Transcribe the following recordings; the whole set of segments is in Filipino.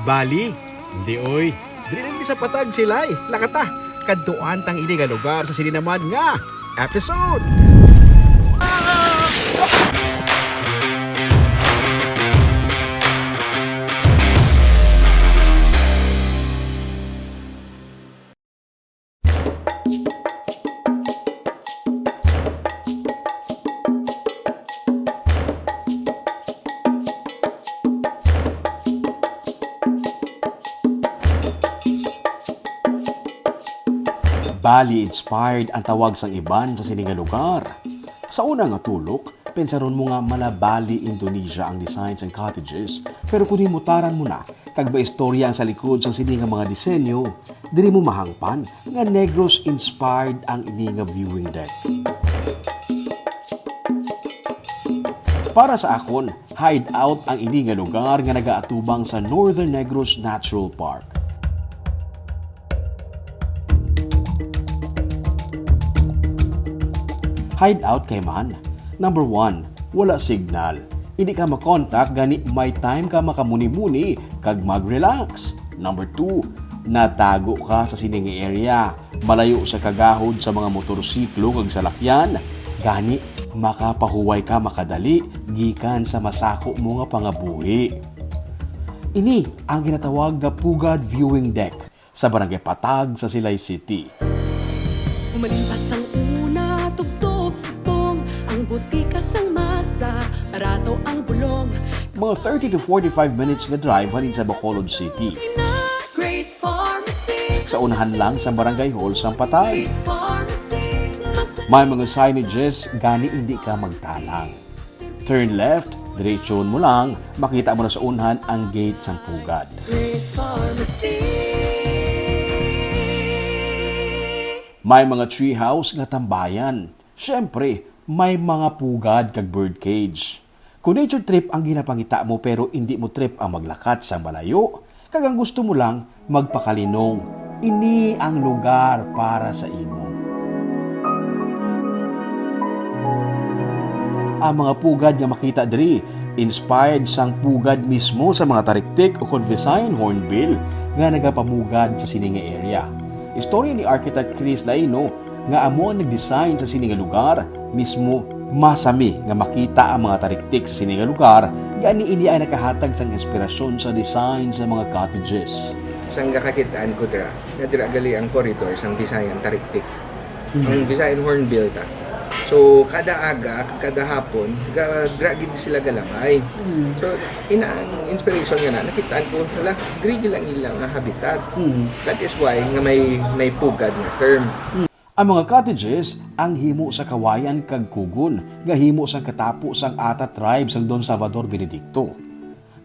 Bali? Hindi oy. Dili lang sa patag sila lakata. Kadtuan tang ini nga lugar sa sini naman nga episode. Bali-inspired ang tawag sang iban sa sininga lugar. Sa unang nga tulok, pensaron mo nga mala Bali, Indonesia ang designs and cottages. Pero kung himutaran mo na, kag ba istorya ang sa likod sa sininga mga disenyo, diri mo mahangpan nga Negros inspired ang ininga viewing deck. Para sa akon, hideout ang ininga lugar nga nagaatubang sa Northern Negros Natural Park. Hideout kay man. Number 1, wala signal. Hindi ka makontak gani may time ka makamuni-muni kag mag-relax. Number 2, natago ka sa siningi area. Malayo sa kagahod sa mga motorsiklo kag salakyan. Gani makapahuway ka makadali gikan sa masako mo nga pangabuhi. Ini ang ginatawag nga Pugad Viewing Deck sa Barangay Patag sa Silay City. Umalimpas ang una, tugtog subong, ang butika sang masa, barato ang bulong. Mga 30 to 45 minutes nga drive halin sa Bacolod City. Grace Pharmacy, Sa unahan lang sa Barangay Hall sa Patay. Grace Pharmacy, May mga signages gani hindi ka magtalang. Turn left, diretsyon mo lang, makita mo na sa unahan ang gate sa Pugad. Grace Pharmacy. May mga treehouse nga tambayan. Siyempre, may mga pugad kag birdcage. Kung nature trip ang ginapangita mo pero hindi mo trip ang maglakat sa malayo, kag ang gusto mo lang magpakalinong, ini ang lugar para sa imo. Ang mga pugad nga makita diri, inspired sang pugad mismo sa mga tariktik o Convisayan hornbill nga nagapamugad sa sininga area. Istorya ni Architect Chris Laino nga amo ang nag-design sa sininga lugar, mismo masami nga makita ang mga tariktik sa sininga lugar, gani ini ay nakahatag sang inspirasyon sa design sa mga cottages. Sang gakakitaan ko dira, nga dira gali ang corridor sang Visayan tariktik. Ang Visayan hornbill ta. So kada aga, kada hapon, dira gid sila galamay. So ina ang inspiration nga nakitaan ko wala diri lang ilang nga habitat. That is why nga may pugad nga term. Ang mga cottages ang himo sa kawayan kag kugon, nga himo sang katapo sang Ata tribe sang Don Salvador Benedicto.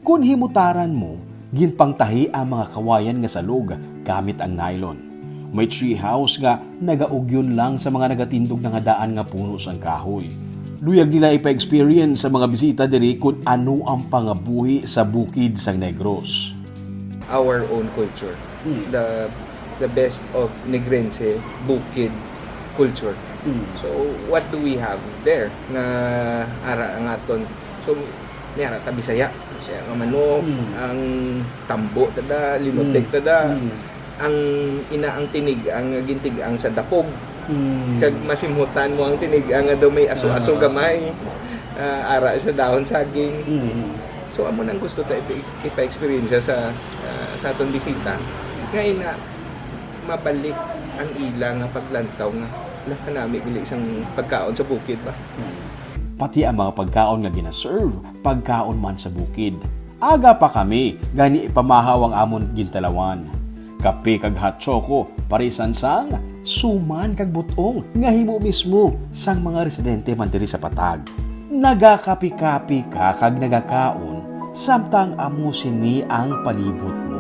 Kung himutaran mo, ginpangtahi ang mga kawayan nga salog gamit ang nylon. May tree house nga nagaugyon lang sa mga nagatindog nga daan nga puno sang kahoy. Luyag nila ipa-experience sa mga bisita diri kung ano ang pangabuhi sa bukid sang Negros. Our own culture. The best of Negrense bukid culture. So what do we have there na ara ang aton? So may ara ta Bisaya nga manok, ang tambo tada, linutek tada. Ang ang tinig ang gintig ang sa dapog kag masimhutan mo ang tinig ang daw may aso-aso gamay ara sa dahon saging. So amo nang gusto ta ipa-experience sa aton bisita nga ina mabalik ang ilang nga paglantaw nga kanami bili isang pagkaon sa bukid ba. Pati ang mga pagkaon nga ginaserve, pagkaon man sa bukid. Aga pa kami, gani ipamahaw ang amon gintalawan. Kape kag hot choco, parisan sang suman kag butong nga himo mismo sang mga residente man diri sa Patag. Nagakapi-kapi ka kag nagakaon samtang amo sini ang palibot mo.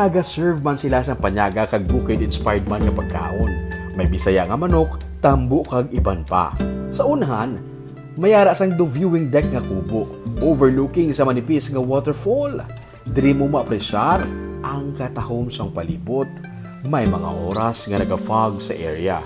Naga-serve man sila sa panyaga kag bukid-inspired man nga pagkaon. May bisaya nga manok, tambo kag iban pa. Sa unahan, mayara sang do viewing deck nga kubo, overlooking sa manipis nga waterfall. Diri mo maapresyar ang katahom sang palibot. May mga oras nga naga-fog sa area.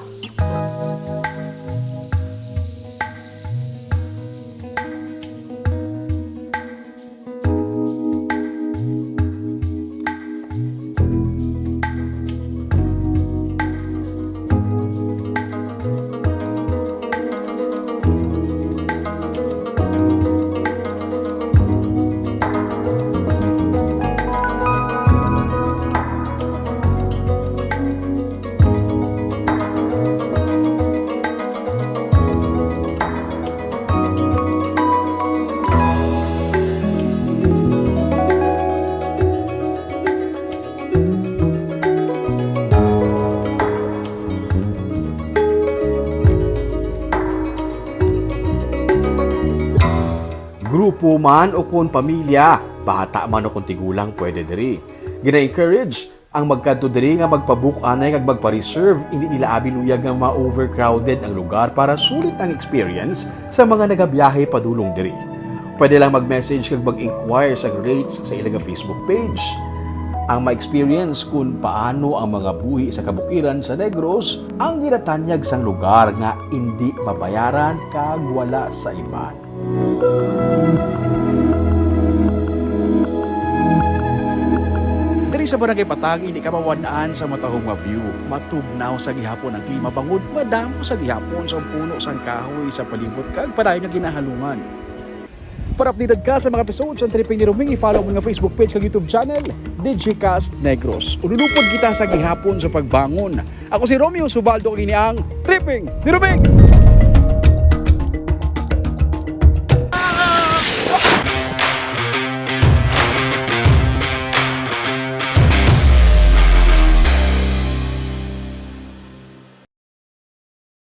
Grupo man o kung pamilya, bata man o kung tigulang pwede diri. Gina-encourage ang magkadto diri nga magpabook anay kag magpa-reserve, hindi nila abiluyag nga ma-overcrowded ang lugar para sulit ang experience sa mga nagabiyahe padulong diri. Pwede lang mag-message kag mag-inquire sa rates sa ilang Facebook page. Ang ma-experience kung paano ang mga buhi sa kabukiran sa Negros ang ginatanyag sang lugar nga hindi mabayaran kag wala sa iban. Diri sa Barangay Patag, hindi ka mawanaan sa matahong nga view. Matugnaw sa gihapon ang klima bangod, madamo sa gihapon sa puno sang kahoy sa palibot kag padayon nga ginahalungan. Para updated ka sa mga episodes ng Tripping ni Roming, i-follow mo nga Facebook page kag YouTube channel, Digicast Negros. Ululupod kita sa gihapon sa pagbangon. Ako si Romeo Subaldo, kini ang Tripping ni Roming!